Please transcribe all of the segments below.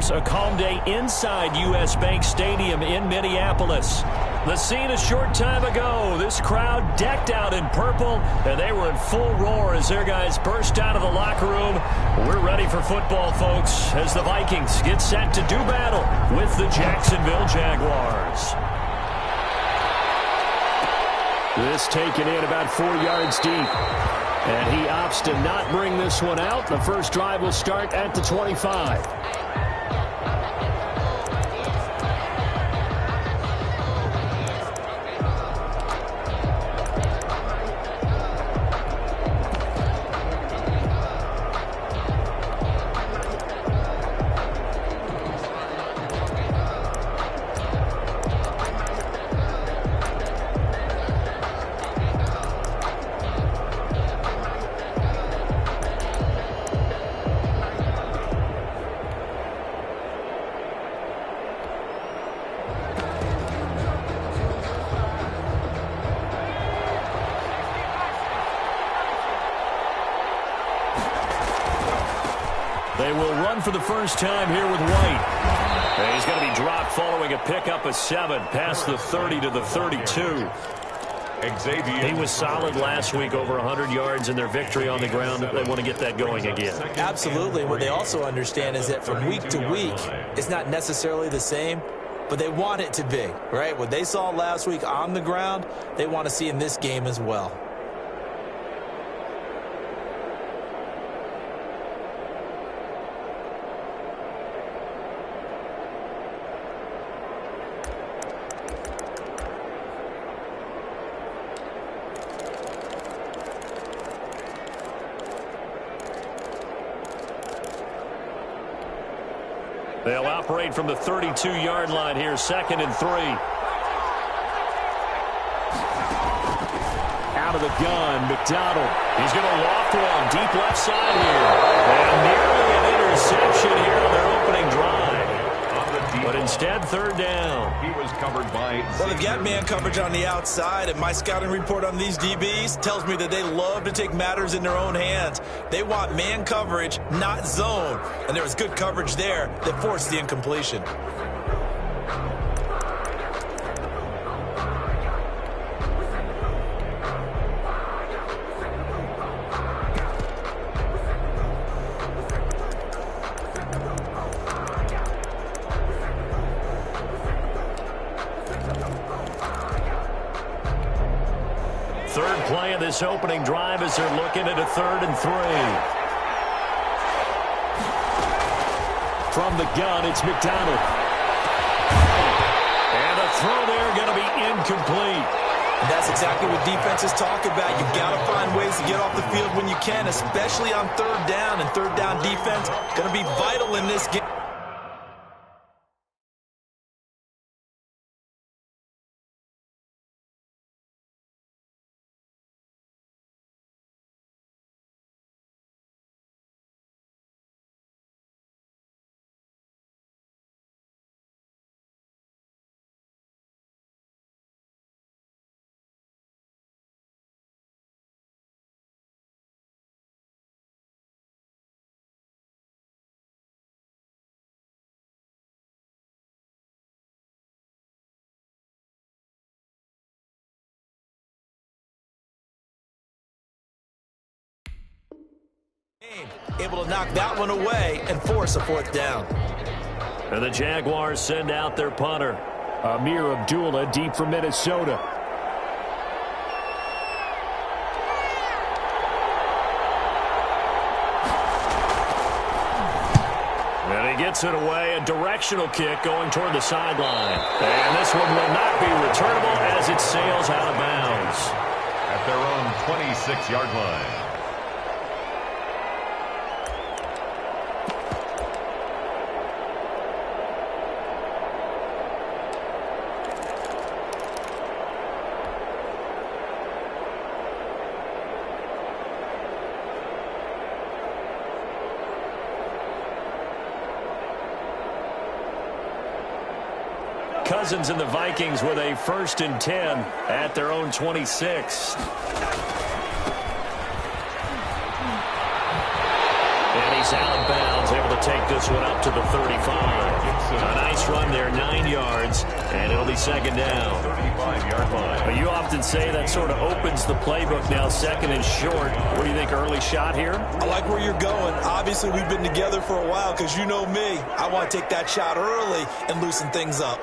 Games, a calm day inside U.S. Bank Stadium in Minneapolis. The scene a short time ago. This crowd decked out in purple, and they were in full roar as their guys burst out of the locker room. We're ready for football, folks, as the Vikings get set to do battle with the Jacksonville Jaguars. This taken in about 4 yards deep. And he opts to not bring this one out. The first drive will start at the 25. They will run for the first time here with White. And he's going to be dropped following a pickup of 7 past the 30 to the 32. He was solid last week, over 100 yards in their victory on the ground. They want to get that going again. Absolutely. What they also understand is that from week to week, it's not necessarily the same, but they want it to be, right? What they saw last week on the ground, they want to see in this game as well. They'll operate from the 32-yard line here, 2nd and 3. Out of the gun, McDonald. He's going to loft one deep left side here. And nearly an interception here on their opening drive. But instead, 3rd down. He was covered by... Well, they've got man coverage on the outside, and my scouting report on these DBs tells me that they love to take matters in their own hands. They want man coverage, not zone. And there was good coverage there that forced the incompletion. Third play of this opening drive as they're looking at a 3rd and 3. From the gun, it's McDonald. And a throw there going to be incomplete. And that's exactly what defenses talk about. You've got to find ways to get off the field when you can, especially on 3rd down. And 3rd down defense going to be vital in this game. Able to knock that one away and force a 4th down. And the Jaguars send out their punter, Amir Abdullah, deep from Minnesota. And he gets it away, a directional kick going toward the sideline. And this one will not be returnable as it sails out of bounds. At their own 26-yard line. Cousins and the Vikings with a 1st and 10 at their own 26. And he's out of bounds, able to take this one up to the 35. A nice run there, 9 yards, and it'll be second down. 35-yard line. Well, you often say that sort of opens the playbook now, second and short. What do you think, early shot here? I like where you're going. Obviously, we've been together for a while because you know me. I want to take that shot early and loosen things up.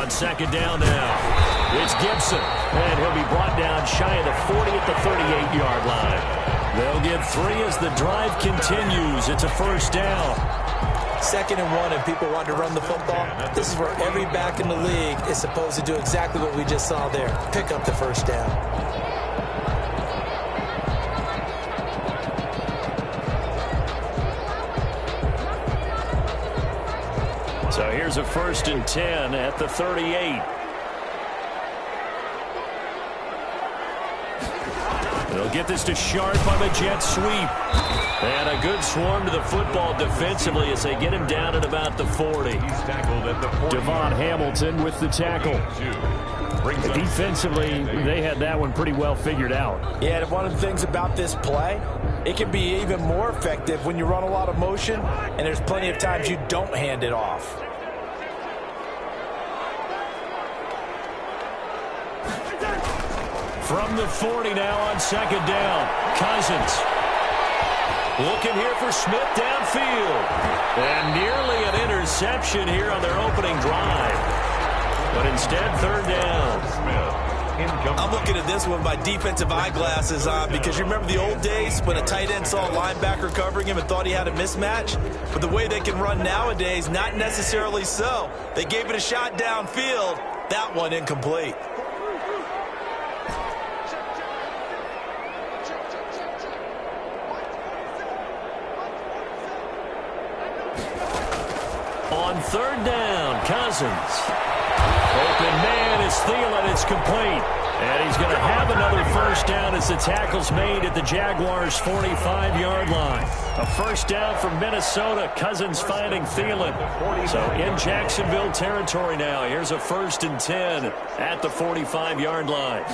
On second down now, it's Gibson, and he'll be brought down shy of the 40 at the 38-yard line. They'll get 3 as the drive continues. It's a first down. 2nd and 1, and people want to run the football. This is where every back in the league is supposed to do exactly what we just saw there. Pick up the first down. So here's a 1st and 10 at the 38. They'll get this to Sharp on the jet sweep. And a good swarm to the football defensively as they get him down at about the 40. He's tackled at the 40. Devon Hamilton with the tackle. Defensively, they had that one pretty well figured out. Yeah, and one of the things about this play, it can be even more effective when you run a lot of motion, and there's plenty of times you don't hand it off. From the 40 now on second down, Cousins. Looking here for Smith downfield. And nearly an interception here on their opening drive. But instead, 3rd down. I'm looking at this one with my defensive eyeglasses on because you remember the old days when a tight end saw a linebacker covering him and thought he had a mismatch? But the way they can run nowadays, not necessarily so. They gave it a shot downfield. That one incomplete. On 3rd down, Cousins. Open man is Thielen. It's complete. And he's going to have another first down as the tackle's made at the Jaguars' 45-yard line. A first down from Minnesota. Cousins finding Thielen. So in Jacksonville territory now. Here's a 1st and 10 at the 45-yard line.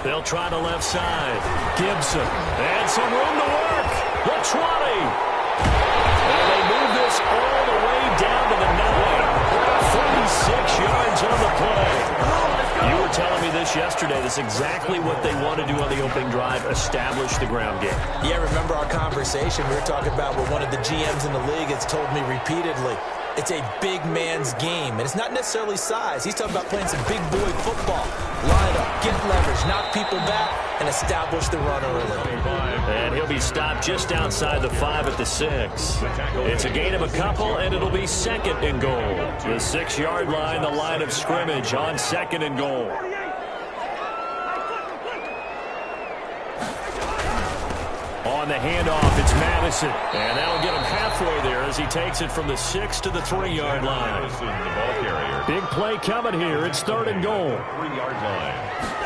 They'll try the left side. Gibson. And some room to work. The 20. And they move this all the way down to the 9. 36 yards on the play. You were telling me this yesterday. This is exactly what they want to do on the opening drive, establish the ground game. Yeah, remember our conversation. We were talking about what one of the GMs in the league has told me repeatedly. It's a big man's game, and it's not necessarily size. He's talking about playing some big boy football. Line up, get leverage, knock people back, and establish the run early. And he'll be stopped just outside the 5 at the 6. It's a gain of a couple, and it'll be 2nd and goal. The 6-yard line, the line of scrimmage on 2nd and goal. On the handoff, it's Madison. And that'll get him halfway there as he takes it from the 6 to the 3-yard line. Big play coming here. It's 3rd and goal. 3-yard line.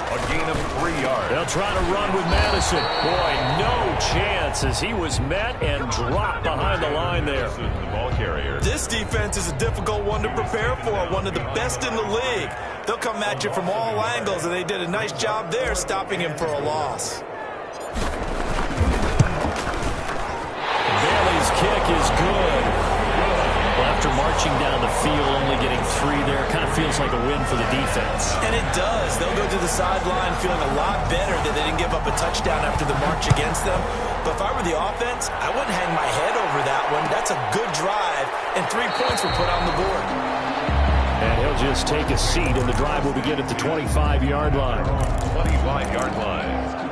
A gain of 3 yards. They'll try to run with Madison. Boy, no chance as he was met and dropped behind the line there. The ball carrier. This defense is a difficult one to prepare for, one of the best in the league. They'll come at you from all angles, and they did a nice job there stopping him for a loss. Bailey's kick is good. Well, after marching down the field, only getting 3 there, kind of feels like a win for the defense. And it does. They'll go to the sideline feeling a lot better that they didn't give up a touchdown after the march against them. But if I were the offense, I wouldn't hang my head over that one. That's a good drive, and 3 points were put on the board. And he'll just take a seat, and the drive will begin at the 25-yard line. 25-yard line.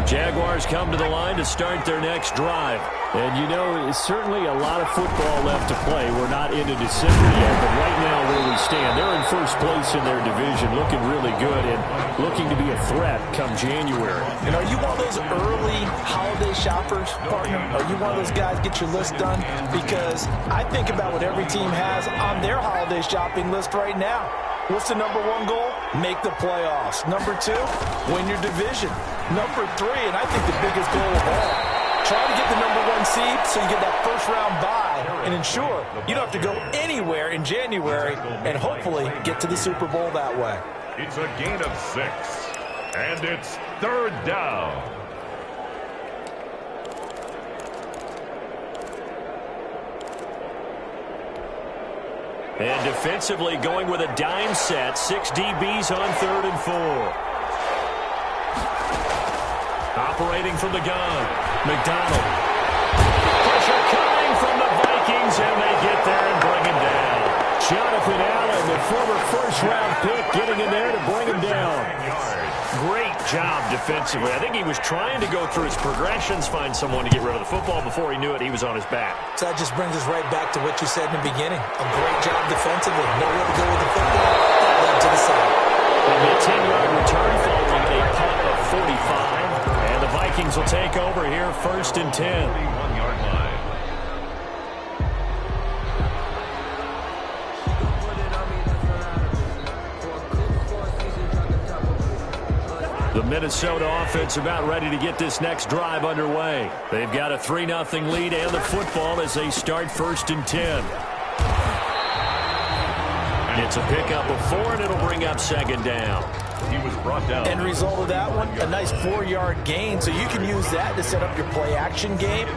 Jaguars come to the line to start their next drive. And, you know, it's certainly a lot of football left to play. We're not into December yet, but right now where we stand, they're in first place in their division, looking really good and looking to be a threat come January. And are you one of those early holiday shoppers, partner? Are you one of those guys get your list done? Because I think about what every team has on their holiday shopping list right now. What's the number one goal? Make the playoffs. Number two, win your division. Number three, and I think the biggest goal of all, try to get the number one seed so you get that first round bye and ensure you don't have to go anywhere in January and hopefully get to the Super Bowl that way. It's a gain of 6, and it's 3rd down. And defensively going with a dime set, 6 DBs on 3rd and 4. Operating from the gun, McDonald. Pressure coming from the Vikings, and they get there and bring him down. Jonathan Allen, the former first-round pick, getting in there to bring him down. Great job defensively. I think he was trying to go through his progressions, find someone to get rid of the football. Before he knew it, he was on his back. So that just brings us right back to what you said in the beginning. A great job defensively. Nowhere to go with the football. That led to the side. A 10-yard return following a punt of 45. And the Vikings will take over here, 1st and 10. 41-yard line. The Minnesota offense about ready to get this next drive underway. They've got a 3-0 lead and the football as they start 1st and 10. It's a pickup of 4, and it'll bring up 2nd down. He was brought down. End result of that one, a nice 4-yard gain. So you can use that to set up your play-action game,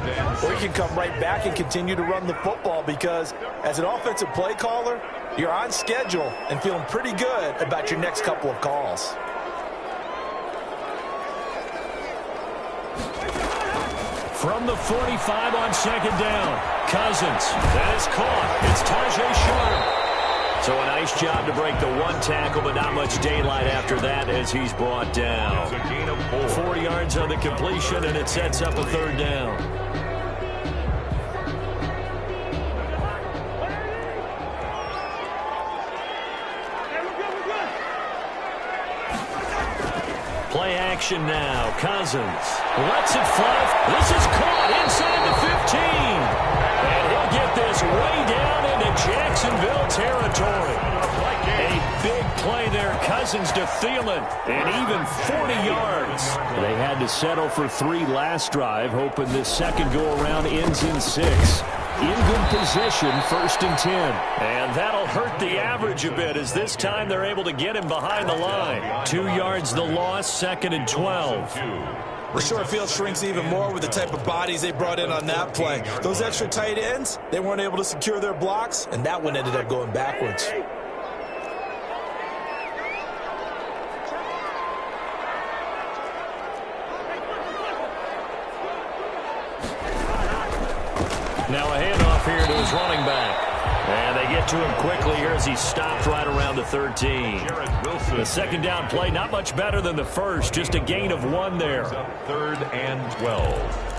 or you can come right back and continue to run the football because as an offensive play caller, you're on schedule and feeling pretty good about your next couple of calls. From the 45 on 2nd down, Cousins. That is caught. It's Tajay Sharp. So a nice job to break the 1 tackle, but not much daylight after that as he's brought down. It's a gain of 4. 4 yards on the completion, and it sets up a 3rd down. Play action now. Cousins lets it fly. This is caught inside the 15. And he'll get this way down into Jacksonville territory. A big play there. Cousins to Thielen. And even 40 yards. They had to settle for 3 last drive, hoping this second go-around ends in 6. In good position, 1st and 10. And that'll hurt the average a bit as this time they're able to get him behind the line. 2 yards the loss, 2nd and 12. The short field shrinks even more with the type of bodies they brought in on that play. Those extra tight ends, they weren't able to secure their blocks, and that one ended up going backwards. Now a handoff here to his running back. And they get to him quickly here as he stopped right around the 13. The 2nd down play, not much better than the first, just a gain of 1 there. 3rd and 12.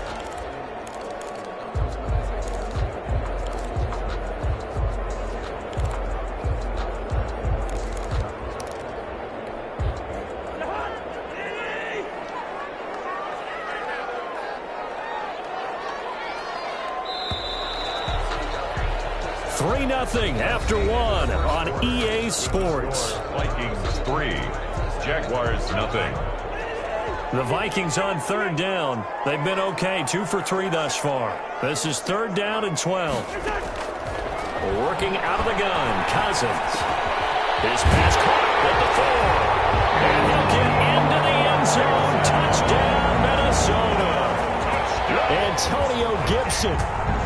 Nothing after 1 on EA Sports. Vikings 3, Jaguars nothing. The Vikings on 3rd down. They've been okay, 2 for 3 thus far. This is 3rd down and 12. Working out of the gun, Cousins. His pass caught at the 4. And he'll get into the end zone. Touchdown, Minnesota. Antonio Gibson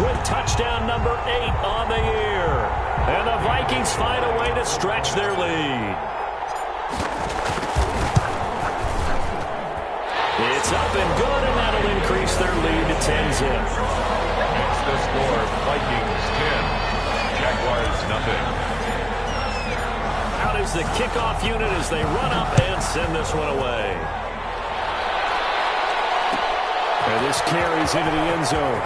with touchdown number 8 on the year. And the Vikings find a way to stretch their lead. It's up and good, and that'll increase their lead to 10-zip. That's the score. Vikings 10, Jaguars nothing. Out is the kickoff unit as they run up and send this one away. And this carries into the end zone.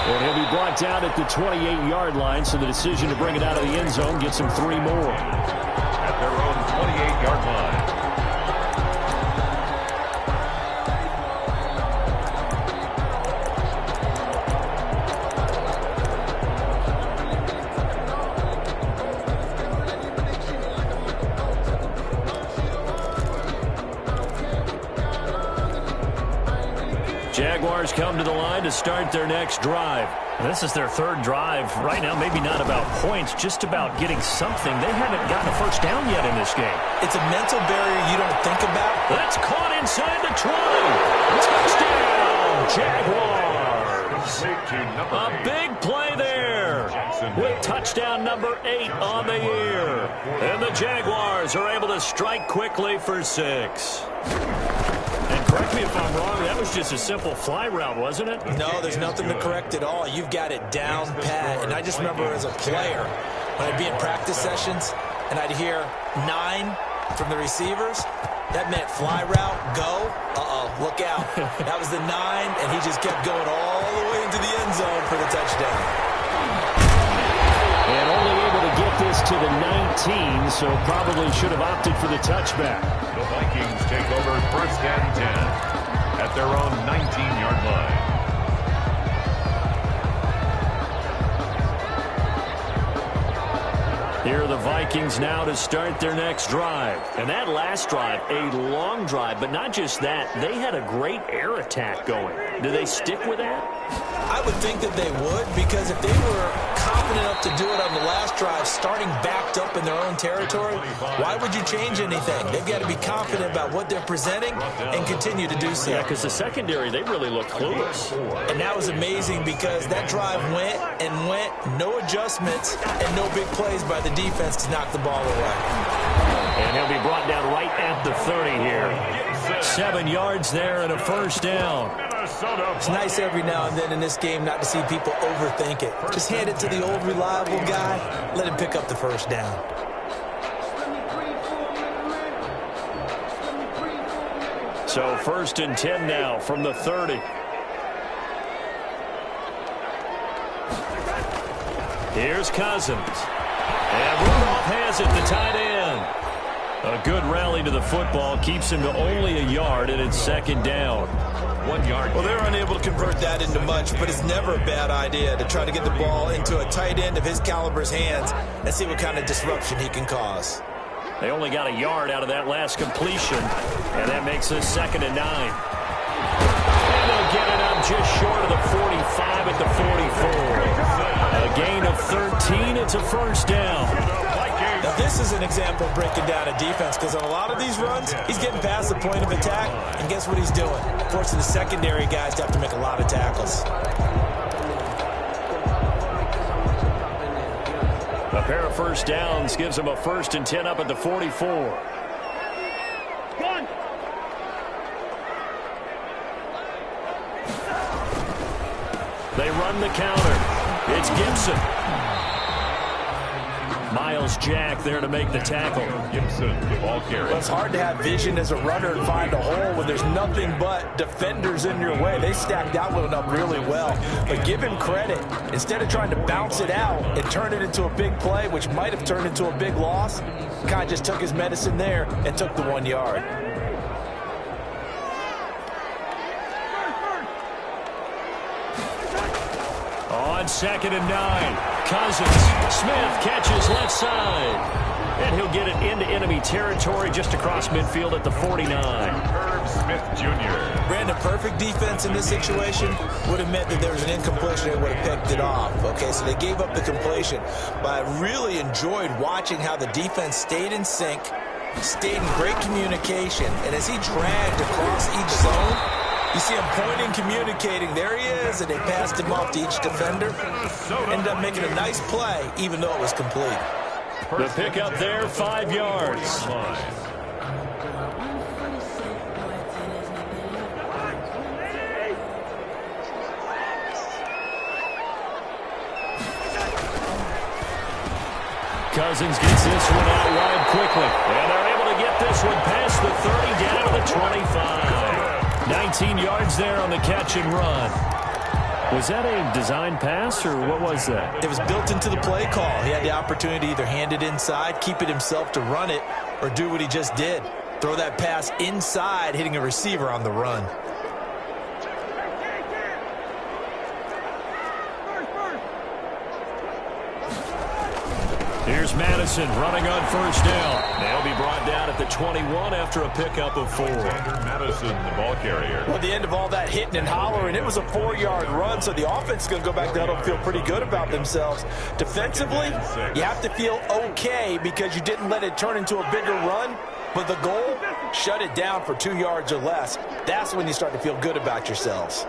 And he'll be brought down at the 28-yard line, so the decision to bring it out of the end zone gets him 3 more. At their own 28-yard line. Jaguars come to the line to start their next drive. This is their 3rd drive right now. Maybe not about points, just about getting something. They haven't gotten a first down yet in this game. It's a mental barrier you don't think about. That's caught inside the 20. Touchdown, Jaguars. A big play there with touchdown number 8 on the year. And the Jaguars are able to strike quickly for 6. And correct me if I'm wrong, that was just a simple fly route, wasn't it? No, there's nothing to correct at all. You've got it down pat. And I just remember as a player, when I'd be in practice sessions, and I'd hear 9 from the receivers, that meant fly route, go. Look out. That was the 9, and he just kept going all the way into the end zone for the touchdown. And only able to get this to the 19, so probably should have opted for the touchback. The Vikings take over 1st and 10 at their own 19-yard line. Here are the Vikings now to start their next drive. And that last drive, a long drive, but not just that. They had a great air attack going. Do they stick with that? I would think that they would, because if they were confident enough to do it on the last drive, starting backed up in their own territory, why would you change anything? They've got to be confident about what they're presenting and continue to do so. Yeah, because the secondary, they really look clueless. And that was amazing because that drive went and went, no adjustments and no big plays by the defense to knock the ball away. And he'll be brought down right at the 30 here. 7 yards there and a first down. It's nice every now and then in this game not to see people overthink it. Just hand it to the old reliable guy, let him pick up the first down. So 1st and 10 now from the 30. Here's Cousins. And Rudolph has it, the tight end. A good rally to the football keeps him to only a yard, and it's 2nd down. 1 yard. Well, they're unable to convert that into much, but it's never a bad idea to try to get the ball into a tight end of his caliber's hands and see what kind of disruption he can cause. They only got a yard out of that last completion, and that makes us 2nd and 9. And they'll get it up just short of the 45 at the 44. A gain of 13. It's a first down. Now, this is an example of breaking down a defense, because on a lot of these runs, he's getting past the point of attack, and guess what he's doing? Forcing the secondary guys to have to make a lot of tackles. A pair of first downs gives him a 1st and 10 up at the 44. They run the counter. It's Gibson. Miles Jack there to make the tackle. Gibson, the ball carrier. Well, it's hard to have vision as a runner and find a hole when there's nothing but defenders in your way. They stacked that one up really well. But give him credit. Instead of trying to bounce it out and turn it into a big play, which might have turned into a big loss, kind of just took his medicine there and took the 1 yard. On 2nd and 9. Cousins. Smith catches left side. And he'll get it into enemy territory just across midfield at the 49. Herb Smith Jr. Brandon, perfect defense in this situation would have meant that there was an incompletion and would have picked it off. Okay, so they gave up the completion. But I really enjoyed watching how the defense stayed in sync, stayed in great communication, and as he dragged across each zone, you see him pointing, communicating. There he is, and they passed him off to each defender. Ended up making a nice play, even though it was complete. The pickup there, 5 yards. Cousins gets this one out wide quickly. And they're able to get this one past the 30 down to the 25. 19 yards there on the catch and run. Was that a design pass, or what was that? It was built into the play call. He had the opportunity to either hand it inside, keep it himself to run it, or do what he just did. Throw that pass inside, hitting a receiver on the run. Here's Madison running on first down. They'll be brought down at the 21 after a pickup of 4. Madison, the ball carrier. Well, at the end of all that hitting and hollering, it was a 4-yard run, so the offense is going to go back down and feel pretty good about themselves. Defensively, you have to feel okay because you didn't let it turn into a bigger run, but the goal, shut it down for 2 yards or less. That's when you start to feel good about yourselves.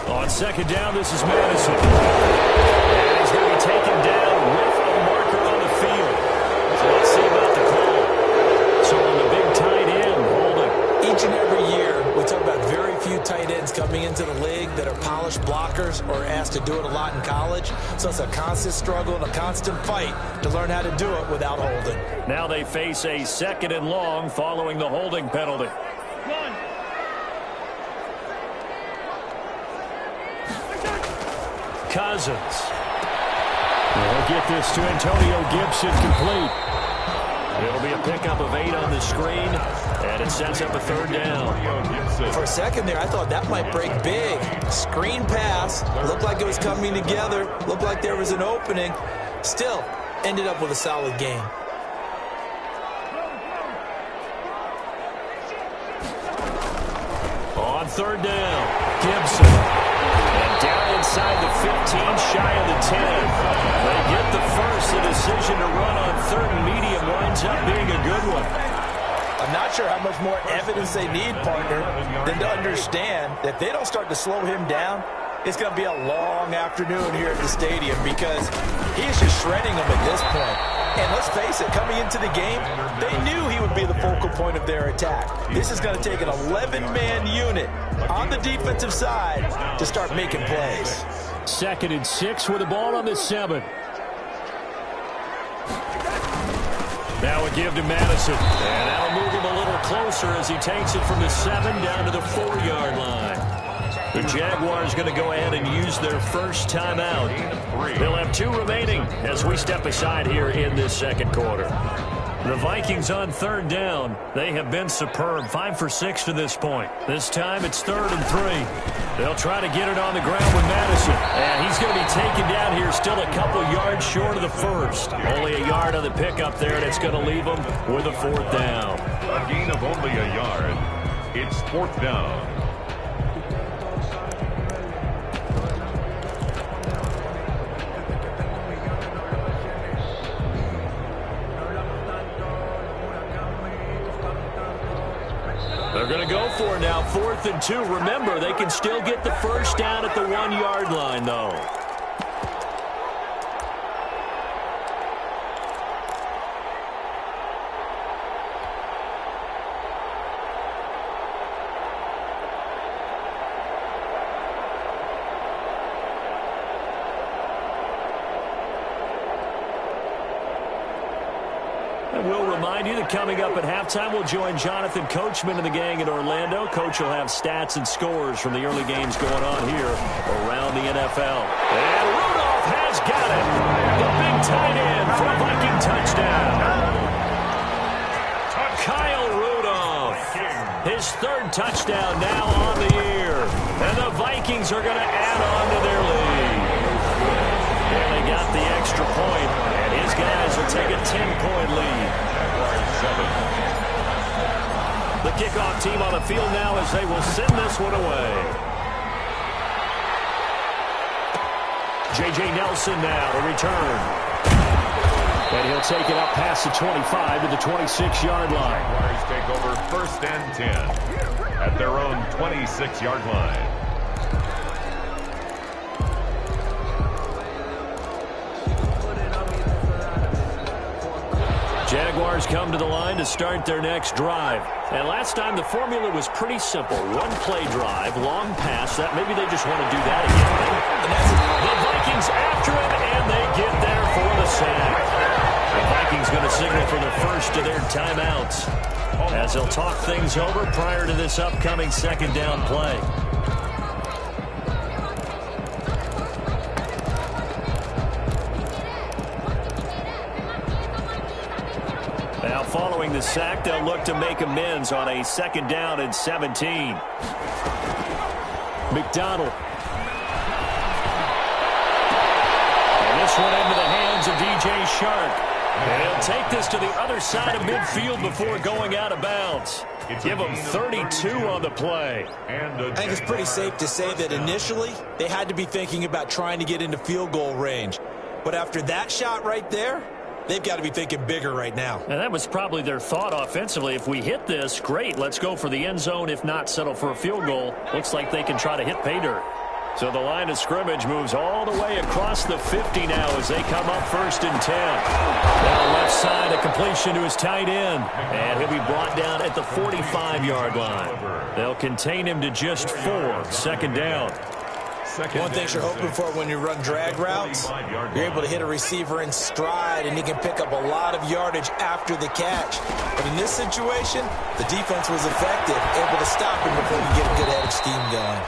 On second down, this is Madison. And he's going to be taken down with a marker on the field. So let's see about the call. So on the big tight end, holding. Each and every year, we talk about very few tight ends coming into the league that are polished blockers or asked to do it a lot in college. So it's a constant struggle and a constant fight to learn how to do it without holding. Now they face a 2nd and long following the holding penalty. Cousins. We'll get this to Antonio Gibson complete. It'll be a pickup of 8 on the screen, and it sets up a 3rd down. For a second there, I thought that might break big. Screen pass. Looked like it was coming together. Looked like there was an opening. Still, ended up with a solid game. On 3rd down, Gibson. And down inside the 15, shy of the 10. They get the first. The decision to run on 3rd and medium winds up being a good one. I'm not sure how much more evidence they need, partner, than to understand that if they don't start to slow him down, it's going to be a long afternoon here at the stadium because he's just shredding them at this point. And let's face it, coming into the game, they knew he would be the focal point of their attack. This is going to take an 11-man unit on the defensive side to start making plays. 2nd and 6 with the ball on the 7. Now a give to Madison. And that'll move him a little closer as he takes it from the 7 down to the 4-yard line. The Jaguars going to go ahead and use their first timeout. They'll have 2 remaining as we step aside here in this 2nd quarter. The Vikings on 3rd down. They have been superb. 5 for 6 to this point. This time it's 3rd and 3. They'll try to get it on the ground with Madison. And he's going to be taken down here still a couple yards short of the first. Only a yard on the pickup there, and it's going to leave them with a 4th down. A gain of only a yard. It's 4th down. They're going to go for it now, 4th and 2. Remember, they can still get the first down at the 1-yard line, though. We'll remind you that coming up at halftime, we'll join Jonathan Coachman and the gang in Orlando. Coach will have stats and scores from the early games going on here around the NFL. And Rudolph has got it. The big tight end for a Viking touchdown. Kyle Rudolph, his 3rd touchdown now on the year. And the Vikings are going to add on to their lead. And they got the extra point, and his guys will take a 10-point lead. The kickoff team on the field now as they will send this one away. J.J. Nelson now to return. And he'll take it up past the 25 to the 26-yard line. Jaguars take over 1st and 10 at their own 26-yard line. Jaguars come to the line to start their next drive. And last time the formula was pretty simple. 1-play drive, long pass. That maybe they just want to do that again. And that's the Vikings after him, and they get there for the sack. The Vikings going to signal for the first of their timeouts as they'll talk things over prior to this upcoming second down play. Now following the sack, they'll look to make amends on a second down and 17. McDonald. And this one into the hands of DJ Shark. And he'll take this to the other side of midfield before going out of bounds. Give them 32 on the play. I think it's pretty safe to say that initially they had to be thinking about trying to get into field goal range. But after that shot right there, they've got to be thinking bigger right now. And that was probably their thought offensively. If we hit this, great. Let's go for the end zone. If not, settle for a field goal. Looks like they can try to hit pay dirt. So the line of scrimmage moves all the way across the 50 now as they come up 1st and 10. Now left side, a completion to his tight end. And he'll be brought down at the 45-yard line. They'll contain him to just 4. Second down. One thing you're hoping for when you run drag routes, you're able to hit a receiver in stride, and he can pick up a lot of yardage after the catch. But in this situation, the defense was effective, able to stop him before you get a good head of steam going.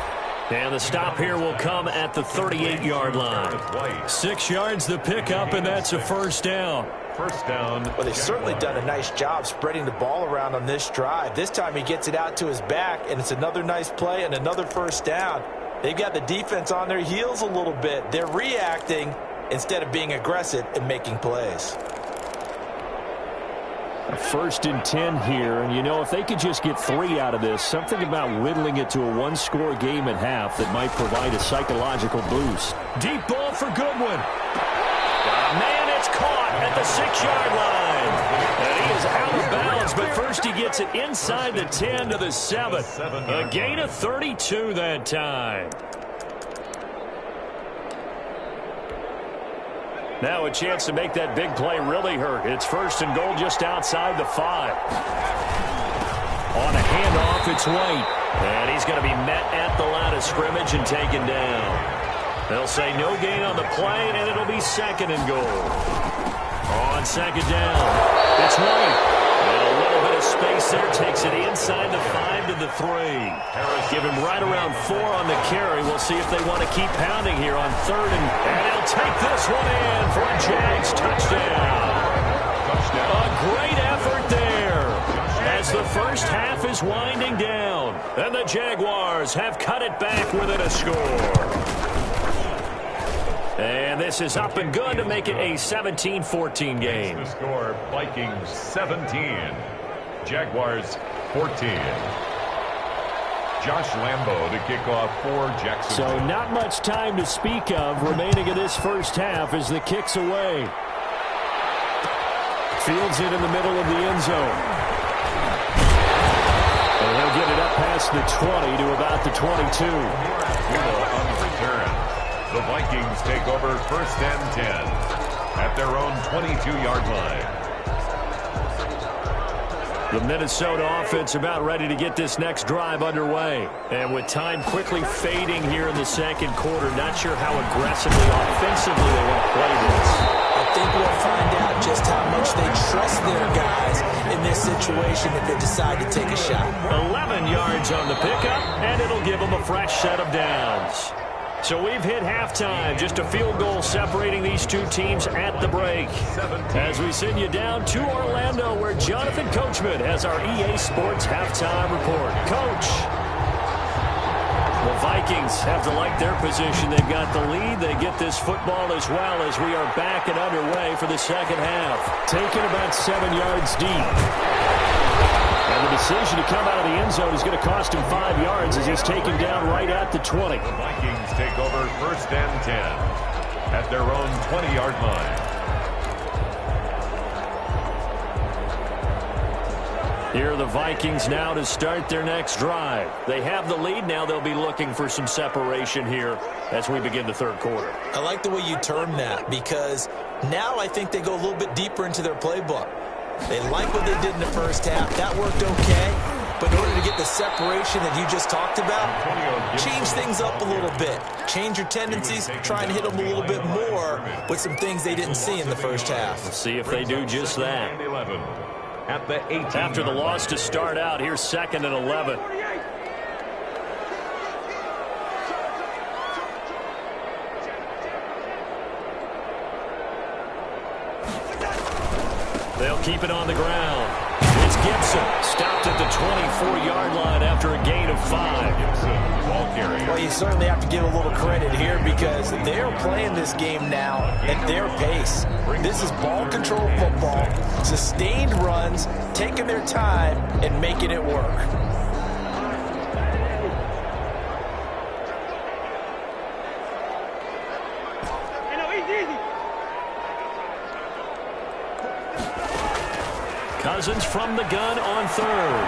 And the stop here will come at the 38-yard line. 6 yards the pickup, and that's a first down. First down. Well, they've certainly done a nice job spreading the ball around on this drive. This time he gets it out to his back, and it's another nice play and another first down. They've got the defense on their heels a little bit. They're reacting instead of being aggressive and making plays. A 1st and 10 here, and you know, if they could just get 3 out of this, something about whittling it to a one-score game at half that might provide a psychological boost. Deep ball for Goodwin. Man, it's caught at the 6-yard line. And he is out of bounds, but first he gets it inside the 10 to the 7. A gain of 32 that time. Now a chance to make that big play really hurt. It's 1st and goal just outside the 5. On a handoff, it's White. And he's going to be met at the line of scrimmage and taken down. They'll say no gain on the play, and it'll be 2nd and goal. On second down, it's White. And a little bit of space there, takes it inside the 5 to the 3. Give him right around 4 on the carry. We'll see if they want to keep pounding here on 3rd, and he'll take this one in for a Jags touchdown. A great effort there as the first half is winding down, and the Jaguars have cut it back within a score. And this is up and good to make it a 17-14 game. The score, Vikings 17, Jaguars 14. Josh Lambo to kick off for Jacksonville. So not much time to speak of remaining in this first half as the kick's away. Fields it in the middle of the end zone. And he'll get it up past the 20 to about the 22. On the return. The Vikings take over 1st and 10 at their own 22-yard line. The Minnesota offense about ready to get this next drive underway. And with time quickly fading here in the second quarter, not sure how aggressively, offensively they want to play this. I think we'll find out just how much they trust their guys in this situation if they decide to take a shot. 11 yards on the pickup, and it'll give them a fresh set of downs. So we've hit halftime, just a field goal separating these two teams at the break. As we send you down to Orlando, where Jonathan Coachman has our EA Sports halftime report. Coach, the Vikings have to like their position. They've got the lead. They get this football as well as we are back and underway for the second half. Taken about 7 yards deep. And the decision to come out of the end zone is going to cost him 5 yards as he's taken down right at the 20. The Vikings take over 1st and 10 at their own 20-yard line. Here are the Vikings now to start their next drive. They have the lead. Now they'll be looking for some separation here as we begin the third quarter. I like the way you term that because now I think they go a little bit deeper into their playbook. They like what they did in the first half. That worked okay. But in order to get the separation that you just talked about, change things up a little bit. Change your tendencies, try and hit them a little bit more with some things they didn't see in the first half. We'll see if they do just that. At the 18. After the loss to start out, here's 2nd and 11. They'll keep it on the ground. It's Gibson, stopped at the 24-yard line after a gain of 5. Gibson, ball carrier. Well, you certainly have to give a little credit here because they're playing this game now at their pace. This is ball control football, sustained runs, taking their time and making it work. Cousins from the gun on 3rd.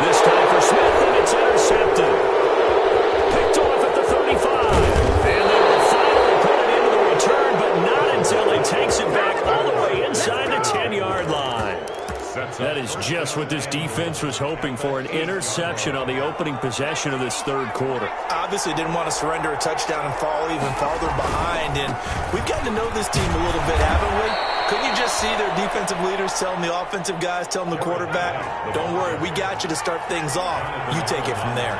This time for Smith, and it's intercepted. Picked off at the 35. And they will finally put it into the return, but not until he takes it back all the way inside the 10-yard line. That is just what this defense was hoping for, an interception on the opening possession of this 3rd quarter. Obviously didn't want to surrender a touchdown and fall even farther behind, and we've gotten to know this team a little bit, haven't we? Couldn't you just see their defensive leaders telling the offensive guys, telling the quarterback, don't worry, we got you to start things off. You take it from there.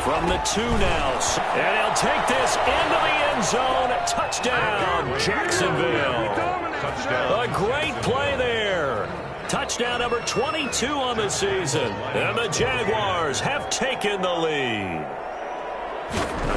From the 2 now, and he'll take this into the end zone. Touchdown, Jacksonville. Touchdown. A great play there. Touchdown number 22 on the season. And the Jaguars have taken the lead.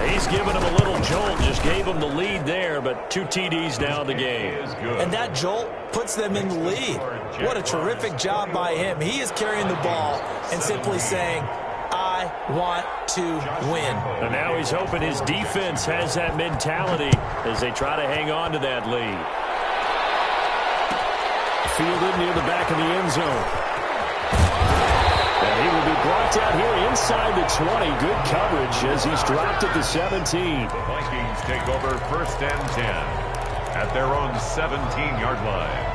He's given him a little jolt, just gave him the lead there, but 2 TDs now in the game. And that jolt puts them in the lead. What a terrific job by him. He is carrying the ball and simply saying, I want to win. And now he's hoping his defense has that mentality as they try to hang on to that lead. Fielded near the back of the end zone. And he will be brought out here inside the 20. Good coverage as he's dropped at the 17. The Vikings take over 1st and 10 at their own 17-yard line.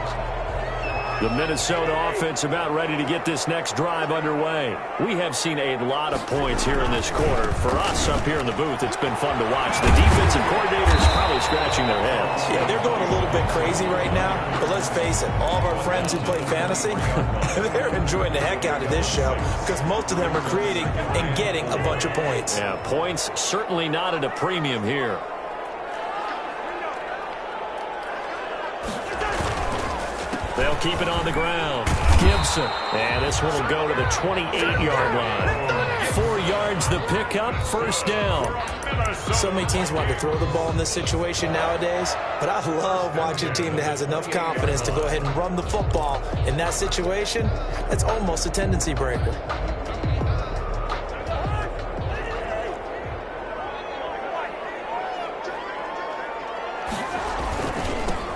The Minnesota offense about ready to get this next drive underway. We have seen a lot of points here in this quarter. For us up here in the booth, it's been fun to watch. The defensive coordinators probably scratching their heads. Yeah, they're going a little bit crazy right now, but let's face it, all of our friends who play fantasy, they're enjoying the heck out of this show because most of them are creating and getting a bunch of points. Yeah, points certainly not at a premium here. They'll keep it on the ground. Gibson. And this one will go to the 28-yard line. 4 yards the pickup, 1st down. So many teams want to throw the ball in this situation nowadays, but I love watching a team that has enough confidence to go ahead and run the football. In that situation, it's almost a tendency breaker.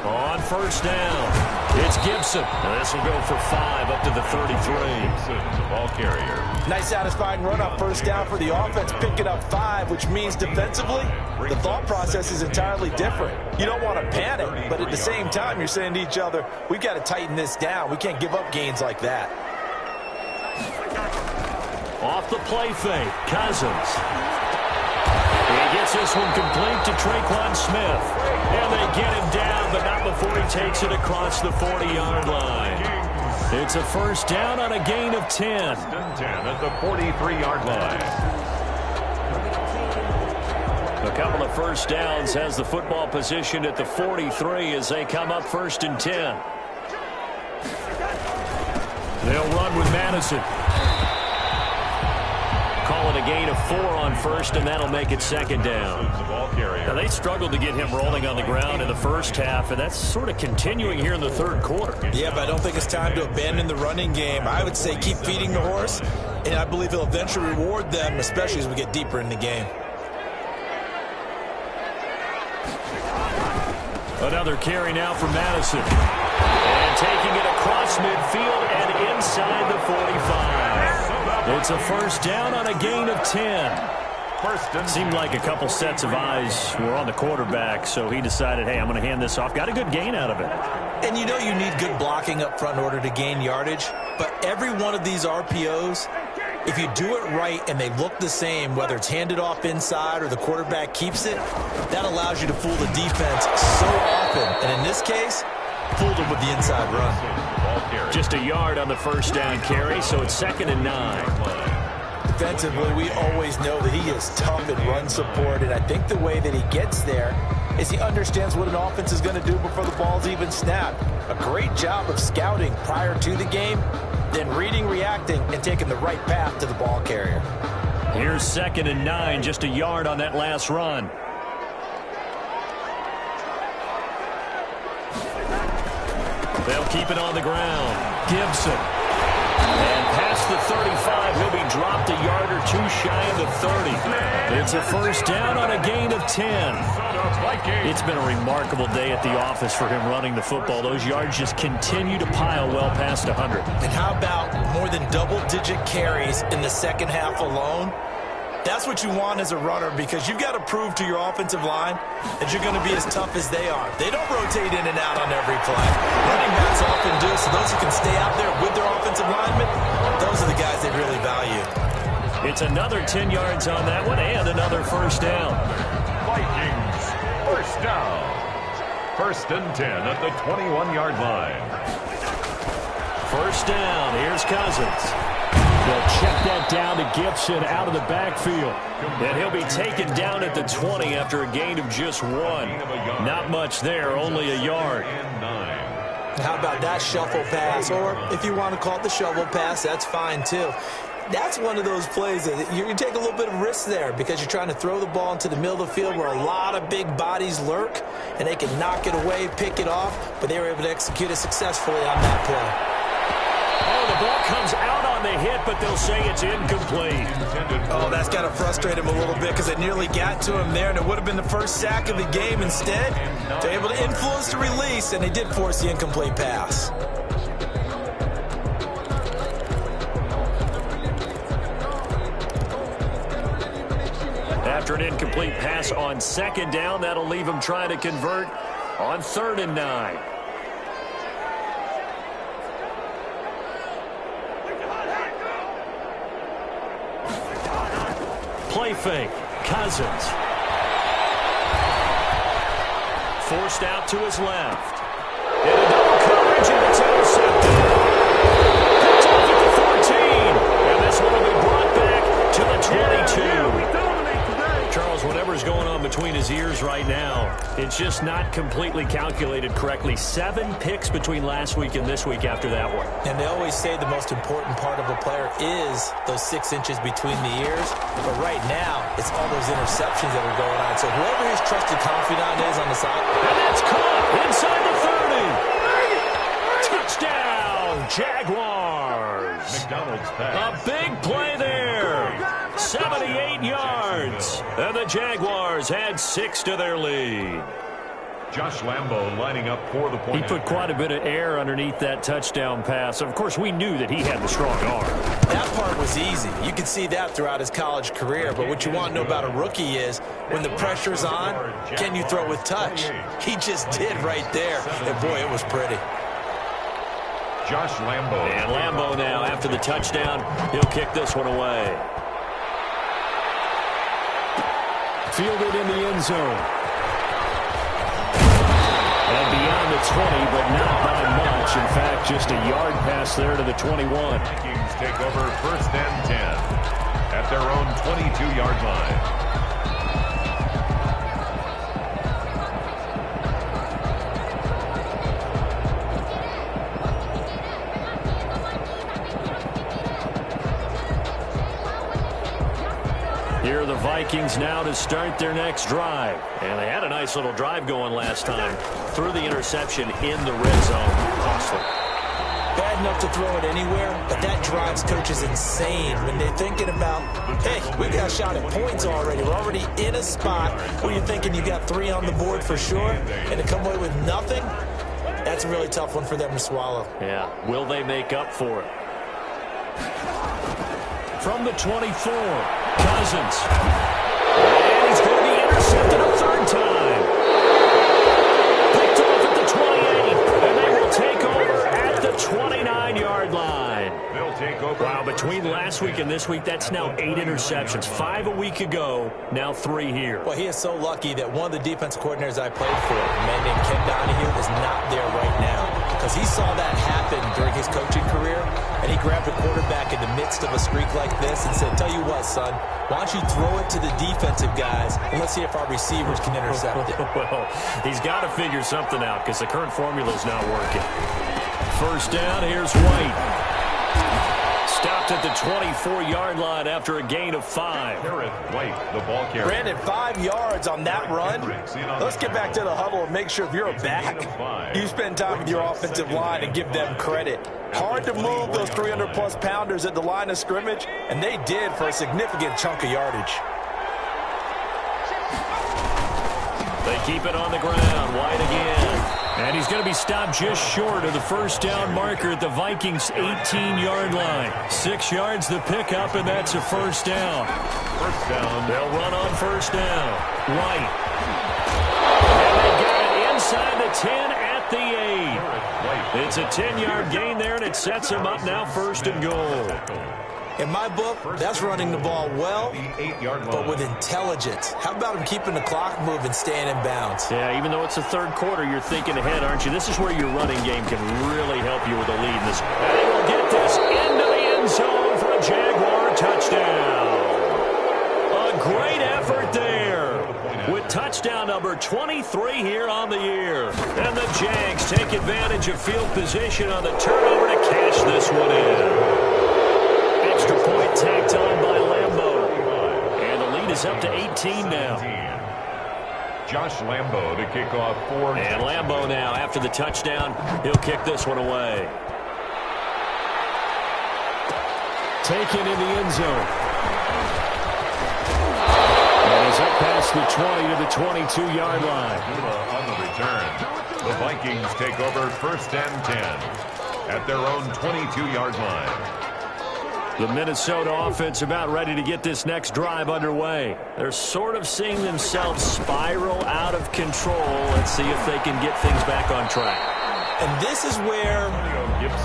On 1st down. It's Gibson. And this will go for 5 up to the 33. Gibson, the ball carrier. Nice satisfying run on 1st down for the offense, picking up 5, which means defensively, the thought process is entirely different. You don't want to panic, but at the same time, you're saying to each other, we've got to tighten this down. We can't give up gains like that. Off the play fake, Cousins. He gets this one complete to Traquan Smith. And they get him down, but not before he takes it across the 40-yard line. It's a 1st down on a gain of 10. 10 at the 43-yard line. A couple of 1st downs has the football positioned at the 43 as they come up 1st and 10. They'll run with Madison. Call it a gain of 4 on 1st, and that'll make it 2nd down. Now, they struggled to get him rolling on the ground in the 1st half, and that's sort of continuing here in the 3rd quarter. Yeah, but I don't think it's time to abandon the running game. I would say keep feeding the horse, and I believe he'll eventually reward them, especially as we get deeper in the game. Another carry now for Madison. And taking it across midfield and inside the 45. It's a 1st down on a gain of 10. Seemed like a couple sets of eyes were on the quarterback, so he decided, hey, I'm going to hand this off. Got a good gain out of it. And you know you need good blocking up front in order to gain yardage, but every one of these RPOs If you do it right and they look the same, whether it's handed off inside or the quarterback keeps it, that allows you to fool the defense so often. And in this case, fooled them with the inside run. Just a yard on the first down carry, so it's 2nd and 9. Defensively, we always know that he is tough in run support, and I think the way that he gets there is he understands what an offense is going to do before the ball's even snapped. A great job of scouting prior to the game, then reading, reacting, and taking the right path to the ball carrier. Here's 2nd and 9, just a yard on that last run. They'll keep it on the ground. Gibson. And past the 35, he'll be dropped a yard or two shy of the 30. It's a first down on a gain of 10. It's been a remarkable day at the office for him running the football. Those yards just continue to pile well past 100. And how about more than double-digit carries in the second half alone? That's what you want as a runner, because you've got to prove to your offensive line that you're going to be as tough as they are. They don't rotate in and out on every play. Running backs often do, so those who can stay out there with their offensive linemen, those are the guys they really value. It's another 10 yards on that one and another first down. Vikings, first down. 1st and 10 at the 21-yard line. First down, here's Cousins. They'll check that down to Gibson out of the backfield. And he'll be taken down at the 20 after a gain of just 1. Not much there, only a yard. How about that shuffle pass? Or if you want to call it the shovel pass, that's fine too. That's one of those plays that you take a little bit of risk there because you're trying to throw the ball into the middle of the field where a lot of big bodies lurk, and they can knock it away, pick it off, but they were able to execute it successfully on that play. Oh, the ball comes out on the hit, but they'll say it's incomplete. Oh, that's got to frustrate him a little bit because it nearly got to him there, and it would have been the first sack of the game. Instead, they're able to influence the release, and they did force the incomplete pass. After an incomplete pass on 2nd down, that'll leave him trying to convert on 3rd and 9. Play fake. Cousins. Forced out to his left. In a double coverage, and it's intercepted. Picked off at the 14. And this one will be brought back to the 22. Charles, whatever's going on between his ears right now, it's just not completely calculated correctly. 7 picks between last week and this week after that one. And they always say the most important part of a player is those 6 inches between the ears. But right now, it's all those interceptions that are going on. So whoever his trusted confidant is on the side. And that's caught inside the 30. Touchdown, Jaguars. McDonald's pass. A big play there. 78 yards. And the Jaguars had 6 to their lead. Josh Lambo lining up for the point. He put quite a bit of air underneath that touchdown pass. Of course, we knew that he had the strong arm. That part was easy. You could see that throughout his college career. But what you want to know about a rookie is when the pressure's on, can you throw with touch? He just did right there. And boy, it was pretty. Josh Lambo. And Lambo now, after the touchdown, he'll kick this one away. Fielded in the end zone. And beyond the 20, but not by much. In fact, just a yard pass there to the 21. Vikings take over 1st and 10 at their own 22-yard line. Here are the Vikings now to start their next drive. And they had a nice little drive going last time. Threw the interception in the red zone. Costly. Bad enough to throw it anywhere, but that drives coaches insane when they're thinking about, hey, we got a shot at points already. We're already in a spot where you're thinking you got 3 on the board for sure, and to come away with nothing, that's a really tough one for them to swallow. Yeah, will they make up for it? From the 24, Cousins. And he's going to be intercepted a 3rd time. Picked off at the 28, and they will take over at the 29-yard line. They'll take over. Wow, Now, between last week and this week, that's now 8 interceptions. 5 a week ago, now 3 here. Well, he is so lucky that one of the defense coordinators I played for, a man named Ken Donahue, is not there right now, because he saw that happen during his coaching career, and he grabbed a quarterback in the midst of a streak like this and said, tell you what, son, why don't you throw it to the defensive guys, and let's see if our receivers can intercept it. Well, he's got to figure something out because the current formula is not working. First down, here's White. Stopped at the 24-yard line after a gain of 5. Garrett White, the ball carrier. Brandon, 5 yards on that run. Let's get back to the huddle and make sure if you're a back, you spend time with your offensive line and give them credit. Hard to move those 300-plus pounders at the line of scrimmage, and they did for a significant chunk of yardage. They keep it on the ground. White again. And he's going to be stopped just short of the first down marker at the Vikings' 18-yard line. 6 yards the pickup, and that's a first down. First down. They'll run on first down. White. And they got it inside the 10 at the 8. It's a 10-yard gain there, and it sets him up now first and goal. In my book, that's running the ball well, but with intelligence. How about him keeping the clock moving, staying in bounds? Yeah, even though it's the third quarter, you're thinking ahead, aren't you? This is where your running game can really help you with a lead in this. And he will get this into the end zone for a Jaguar touchdown. A great effort there with touchdown number 23 here on the year. And the Jags take advantage of field position on the turnover to cash this one in. Extra point tacked on by Lambo. And the lead is up to 18 now. Josh Lambo to kick off 4. And Lambo now, after the touchdown, he'll kick this one away. Taken in the end zone. And he's up past the 20 to the 22-yard line. On the return, the Vikings take over first and 10 at their own 22-yard line. The Minnesota offense about ready to get this next drive underway. They're sort of seeing themselves spiral out of control. Let's see if they can get things back on track. And this is where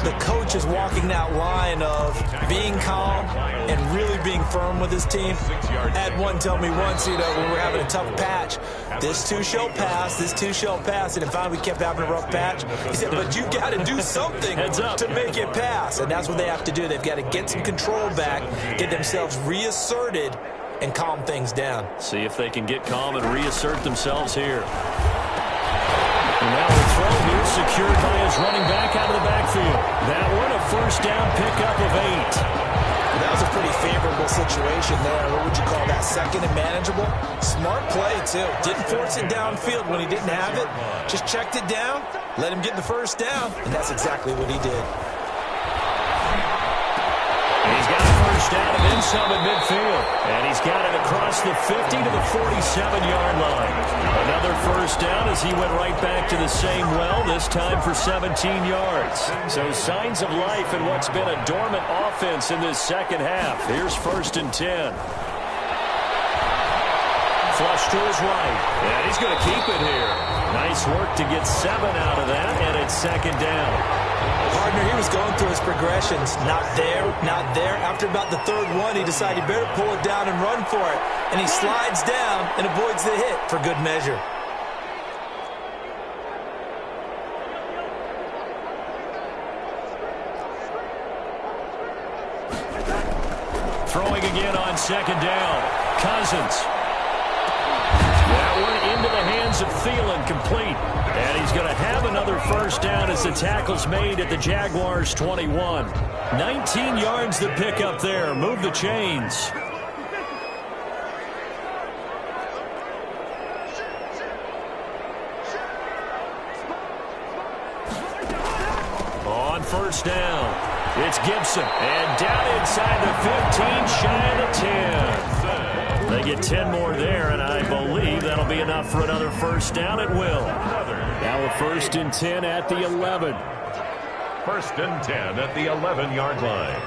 the coach is walking that line of being calm and really being firm with his team. I had one tell me once, when we were having a tough patch, this too shall pass, this too shall pass. And finally we kept having a rough patch. He said, but you got to do something to make it pass. And that's what they have to do. They've got to get some control back, get themselves reasserted, and calm things down. See if they can get calm and reassert themselves here. And now the throw here secured by his running back out of the backfield. That one a first down pickup of 8. That was a pretty favorable situation there. What would you call that? Second and manageable? Smart play, too. Didn't force it downfield when he didn't have it. Just checked it down, let him get the first down, and that's exactly what he did. And he's got a first down and then some at midfield. And he's got it across the 50 to the 47-yard line. Another first down as he went right back to the same well, this time for 17 yards. So signs of life in what's been a dormant offense in this second half. Here's first and 10. Flush to his right. And he's going to keep it here. Nice work to get 7 out of that, and it's second down. Partner, he was going through his progressions. Not there, not there. After about the third one, he decided he better pull it down and run for it. And he slides down and avoids the hit for good measure. Throwing again on second down. Cousins. That one into the hands of Thielen, complete. And he's going to have another first down as the tackle's made at the Jaguars' 21. 19 yards the pickup there. Move the chains. On first down, it's Gibson. And down inside the 15, shy of the 10. They get 10 more there, and I believe that'll be enough for another first down. It will. Now a first and 10 at the 11. First and 10 at the 11-yard line.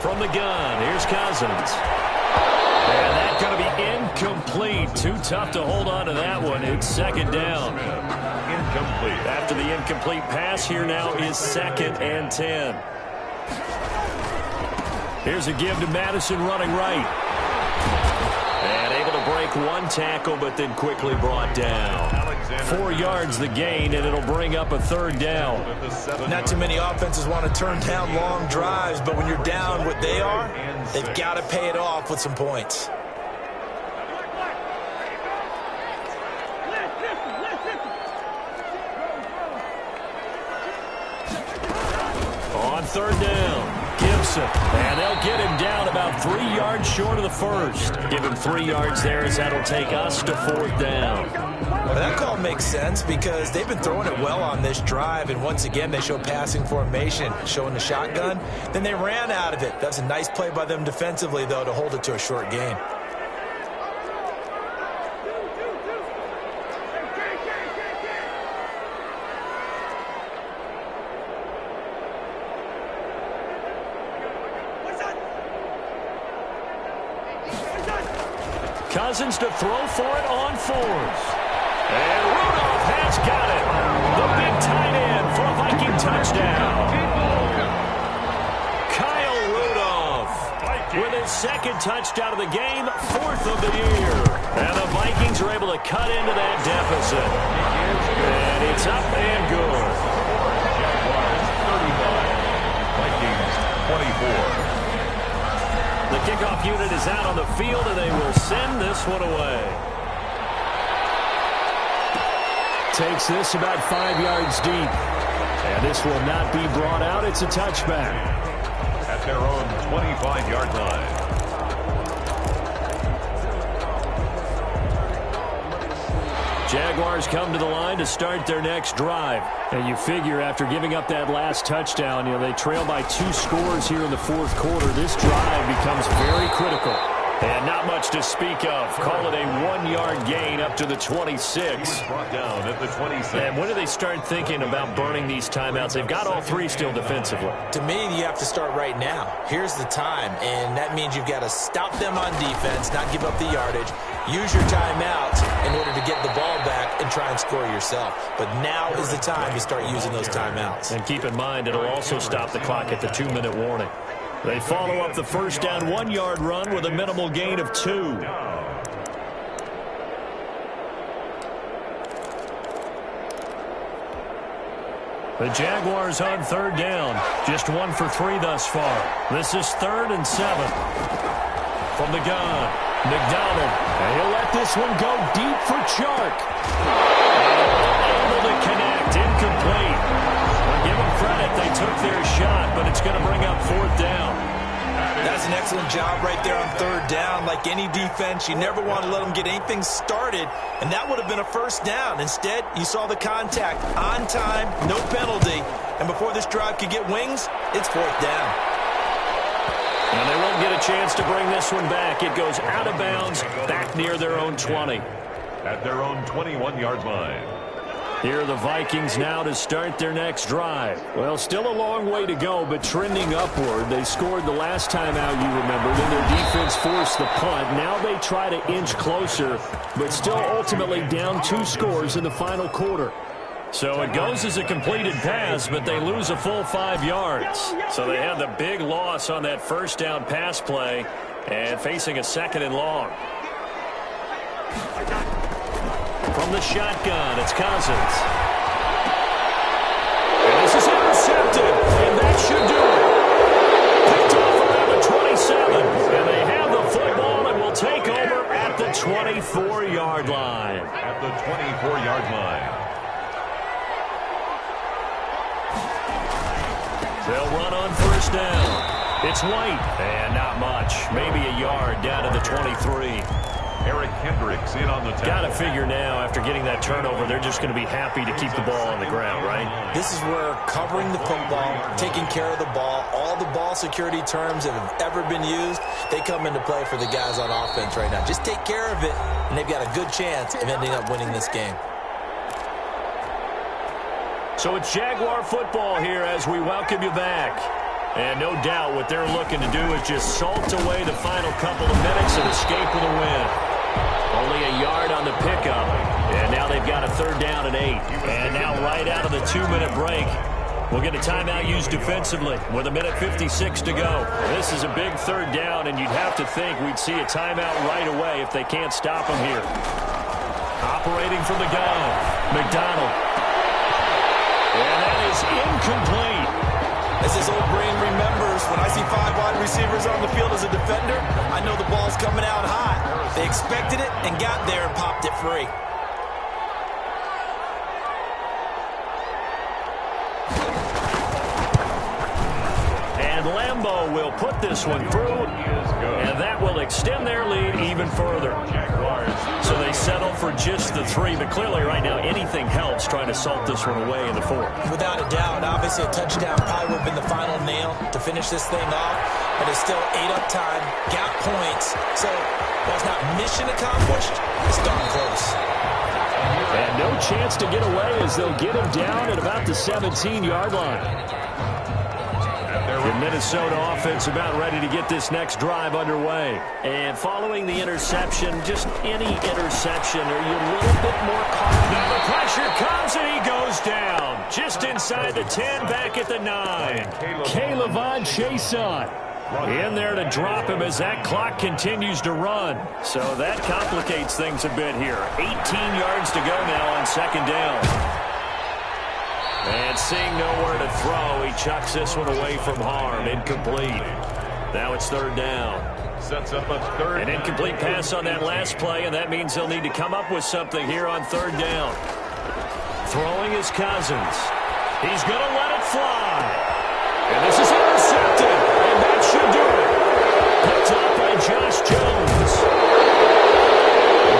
From the gun, here's Cousins. And that's going to be incomplete. Too tough to hold on to that one. It's second down. Incomplete. After the incomplete pass, here now is 2nd and 10. Here's a give to Madison running right. And able to break one tackle, but then quickly brought down. 4 yards the gain, and it'll bring up a 3rd down. Not too many offenses want to turn down long drives, but when you're down what they are, they've got to pay it off with some points. On 3rd down. Gibson, and they'll get him down about 3 yards short of the first. Give him 3 yards there as that'll take us to 4th down. Well, that call makes sense because they've been throwing it well on this drive, and once again they show passing formation, showing the shotgun. Then they ran out of it. That's a nice play by them defensively, though, to hold it to a short gain. Cousins to throw for it on 4th. And Rudolph has got it. The big tight end for a Viking touchdown. Kyle Rudolph with his 2nd touchdown of the game, 4th of the year. And the Vikings are able to cut into that deficit. And it's up and good. Vikings 24. The kickoff unit is out on the field, and they will send this one away. Takes this about 5 yards deep. And this will not be brought out. It's a touchback. At their own 25-yard line. Jaguars come to the line to start their next drive. And you figure after giving up that last touchdown, they trail by 2 scores here in the 4th quarter. This drive becomes very critical. And not much to speak of. Call it a 1-yard gain up to the 26. Brought down at the 26. And when do they start thinking about burning these timeouts? They've got all 3 still defensively. To me, you have to start right now. Here's the time, and that means you've got to stop them on defense, not give up the yardage, use your timeouts in order to get the ball back and try and score yourself. But now is the time to start using those timeouts. And keep in mind, it'll also stop the clock at the 2-minute warning. They follow up the first down 1-yard run with a minimal gain of 2. The Jaguars on 3rd down. Just 1 for 3 thus far. This is 3rd and 7. From the gun, McDonald. And he'll let this one go deep for Chark. Able to connect. Incomplete. Well, give them credit. They took their shot, but it's going to bring up 4th down. That's an excellent job right there on 3rd down. Like any defense, you never want to let them get anything started, and that would have been a first down. Instead, you saw the contact on time, no penalty, and before this drive could get wings, it's 4th down. And they won't get a chance to bring this one back. It goes out of bounds, back near their own 20. At their own 21-yard line. Here are the Vikings now to start their next drive. Well, still a long way to go, but trending upward. They scored the last time out, you remember, then their defense forced the punt. Now they try to inch closer, but still ultimately down 2 scores in the final quarter. So it goes as a completed pass, but they lose a full 5 yards. So they have the big loss on that first down pass play and facing a 2nd and long. From the shotgun, it's Cousins. And this is intercepted, and that should do it. Picked off around the 27, and they have the football and will take over at the 24-yard line. At the 24-yard line. They'll run on first down. It's White, and not much. Maybe a yard down to the 23. Eric Kendricks in on the tackle. Got to figure now, after getting that turnover, they're just going to be happy to keep the ball on the ground, right? This is where covering the football, taking care of the ball, all the ball security terms that have ever been used, they come into play for the guys on offense right now. Just take care of it, and they've got a good chance of ending up winning this game. So it's Jaguar football here as we welcome you back. And no doubt what they're looking to do is just salt away the final couple of minutes and escape with a win. Only a yard on the pickup, and now they've got a 3rd down and 8. And now right out of the 2-minute break, we'll get a timeout used defensively with 1:56 to go. This is a big 3rd down, and you'd have to think we'd see a timeout right away if they can't stop them here. Operating from the gun, McDonald. And that is incomplete. As his old brain remembers, when I see 5 wide receivers on the field as a defender, I know the ball's coming out hot. They expected it and got there and popped it free. And Lambeau will put this one through, and that will extend their lead even further. So they settle for just the 3, but clearly right now anything helps trying to salt this one away in the 4th. Without a doubt, obviously a touchdown probably would have been the final nail to finish this thing off, but it's still 8 up time, got points, so while it's not mission accomplished, it's darn close. And no chance to get away as they'll get him down at about the 17-yard line. The Minnesota offense about ready to get this next drive underway. And following the interception, just any interception, are you a little bit more caught? Now the pressure comes and he goes down. Just inside the 10, back at the 9. K'Lavon Chaisson in there to drop him as that clock continues to run. So that complicates things a bit here. 18 yards to go now on 2nd down. And seeing nowhere to throw, he chucks this one away from harm. Incomplete. Now it's 3rd down. Sets up a 3rd. An incomplete pass on that last play, and that means they'll need to come up with something here on 3rd down. Throwing is Cousins. He's going to let it fly. And this is intercepted. And that should do it. Picked up by Josh Jones.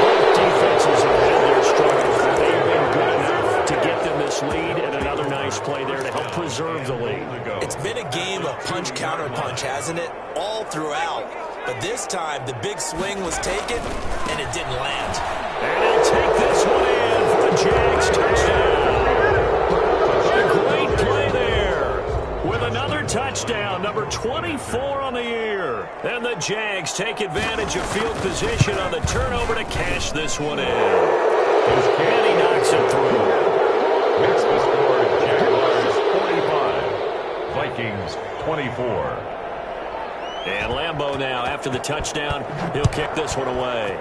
Both defenses have had their struggles, but they've been good enough to get them this lead, and another nice play there to help preserve the lead. It's been a game of punch-counter-punch, hasn't it? All throughout. But this time, the big swing was taken, and it didn't land. And he'll take this one in for the Jags touchdown. A great play there with another touchdown, number 24 on the year. And the Jags take advantage of field position on the turnover to cash this one in. And he knocks it through. Makes the score Jaguars 45, Vikings 24. And Lambeau now, after the touchdown, he'll kick this one away.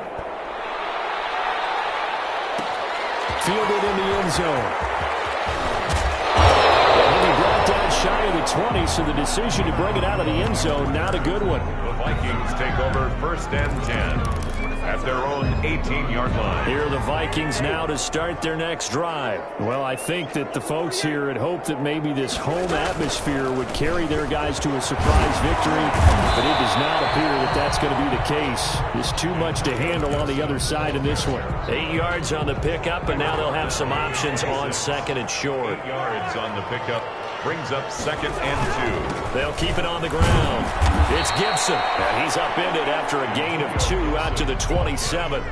Fielded in the end zone. And he brought down shy of the 20, so the decision to bring it out of the end zone, not a good one. The Vikings take over 1st and 10 at their own 18-yard line. Here are the Vikings now to start their next drive. Well, I think that the folks here had hoped that maybe this home atmosphere would carry their guys to a surprise victory, but it does not appear that that's going to be the case. There's too much to handle on the other side in this one. 8 yards on the pickup, and now they'll have some options on 2nd and short. 8 yards on the pickup. Brings up 2nd and 2. They'll keep it on the ground. It's Gibson. And he's upended after a gain of 2 out to the 27.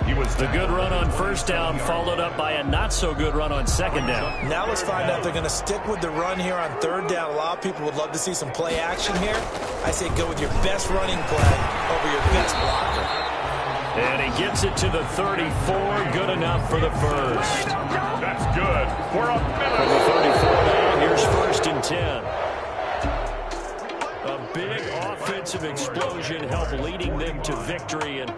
He was the good run on 1st down, followed up by a not-so-good run on 2nd down. Now let's find out if they're going to stick with the run here on 3rd down. A lot of people would love to see some play action here. I say go with your best running play over your best blocker. And he gets it to the 34. Good enough for the 1st. That's good. For a minute. From the 34 down, here's 1st and 10. A big offensive explosion helped leading them to victory. And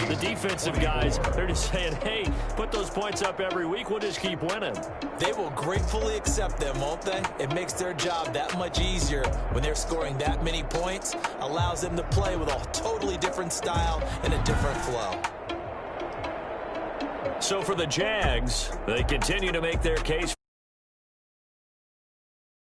the defensive guys, they're just saying, hey, put those points up every week. We'll just keep winning. They will gratefully accept them, won't they? It makes their job that much easier when they're scoring that many points. Allows them to play with a totally different style and a different flow. So for the Jags, they continue to make their case